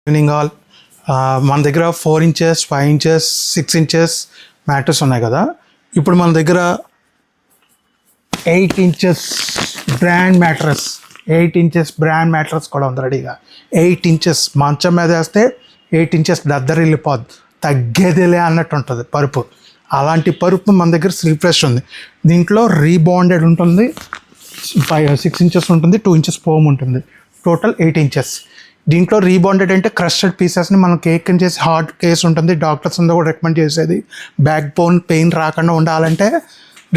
Evening all మన దగ్గర 4 inches 5 inches 6 inches mattress ఉన్నాయి కదా. ఇప్పుడు మన దగ్గర 8 inches brand mattress 8 inches brand mattress కూడా ఉంది రెడీగా. 8 ఇంచెస్ మంచం మీద వేస్తే 8 ఇంచెస్ దద్దరి వెళ్ళిపోద్ది, తగ్గేదిలే అన్నట్టు ఉంటుంది పరుపు. అలాంటి పరుపు మన దగ్గర శ్రీఫ్రెష్ ఉంది. దీంట్లో రీబాండెడ్ ఉంటుంది, 6 ఇంచెస్ ఉంటుంది, 2 ఇంచెస్ ఫోమ్ ఉంటుంది, టోటల్ 8 ఇంచెస్. దీంట్లో రీబాండెడ్ అంటే క్రషెడ్ పీసెస్ని మనం కేక్ చేసి హార్డ్ కేస్ ఉంటుంది, డాక్టర్స్ అంతా కూడా రికమెండ్ చేసేది. బ్యాక్ బోన్ పెయిన్ రాకుండా ఉండాలంటే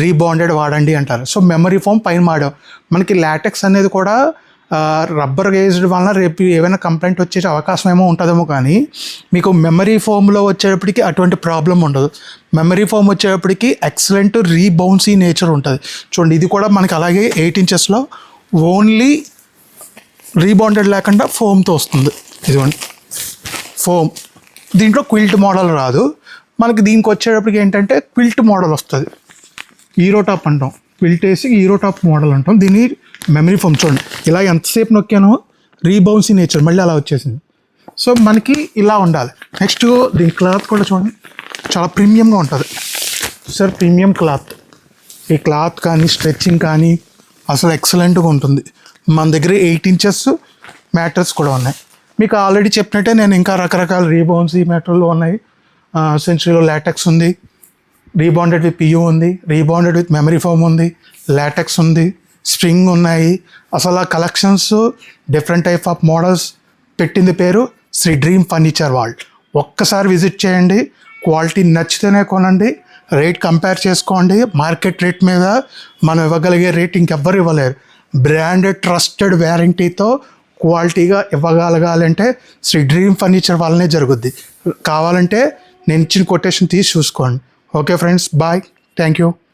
రీబాండెడ్ వాడండి అంటారు. సో మెమరీ ఫోమ్ పైన వాడాం. మనకి లాటెక్స్ అనేది కూడా రబ్బర్ గేజ్డ్ వలన రేపు ఏమైనా కంప్లైంట్ వచ్చే అవకాశం ఏమో ఉంటుందేమో, కానీ మీకు మెమరీ ఫోమ్లో వచ్చేటప్పటికి అటువంటి ప్రాబ్లం ఉండదు. మెమరీ ఫోమ్ వచ్చేటప్పటికి ఎక్సలెంట్ రీబౌన్సీ నేచర్ ఉంటుంది. చూడండి, ఇది కూడా మనకి అలాగే 8 ఇంచెస్లో ఓన్లీ రీబాండెడ్ లేకుండా ఫోమ్తో వస్తుంది. ఇదిగోండి ఫోమ్. దీంట్లో క్విల్ట్ మోడల్ రాదు మనకి. దీనికి వచ్చేటప్పటికి ఏంటంటే క్విల్ట్ మోడల్ వస్తుంది. హీరో టాప్ అంటాం, క్విల్ట్ వేసి హీరో టాప్ మోడల్ అంటాం. దీన్ని మెమరీ ఫోమ్ చూడండి, ఇలా ఎంతసేపు నొక్కానో రీబౌన్సీ నేచర్ మళ్ళీ అలా వచ్చేసింది. సో మనకి ఇలా ఉండాలి. నెక్స్ట్ దీని క్లాత్ కూడా చూడండి, చాలా ప్రీమియంగా ఉంటుంది సార్. Premium cloth. ఈ క్లాత్ కానీ స్ట్రెచ్చింగ్ కానీ అసలు ఎక్సలెంట్గా ఉంటుంది. మన దగ్గర 8 ఇంచెస్ మ్యాట్రెస్ కూడా ఉన్నాయి. మీకు ఆల్రెడీ చెప్పినట్టే నేను ఇంకా రకరకాల రీబౌన్సీ మ్యాటర్లు ఉన్నాయి. సెంచురీలో లాటెక్స్ ఉంది, రీబాండెడ్ విత్ పియూ ఉంది, రీబాండెడ్ విత్ మెమరీ ఫోమ్ ఉంది, లాటెక్స్ ఉంది, స్ప్రింగ్ ఉన్నాయి. అసలు ఆ collections different type of models పెట్టింది పేరు శ్రీ డ్రీమ్ ఫర్నిచర్ వరల్డ్. ఒక్కసారి విజిట్ చేయండి, క్వాలిటీ నచ్చితేనే కొనండి, రేట్ కంపేర్ చేసుకోండి. మార్కెట్ రేట్ మీద మనం ఇవ్వగలిగే రేట్ ఇంకెవ్వరు ఇవ్వలేరు. బ్రాండెడ్ ట్రస్టెడ్ వ్యారంటీతో క్వాలిటీగా ఇవ్వగలగాలంటే శ్రీ డ్రీమ్ ఫర్నిచర్ వాళ్ళనే జరుగుద్ది. కావాలంటే నేను ఇచ్చిన కొటేషన్ తీసి చూసుకోండి. Okay friends, bye, thank you.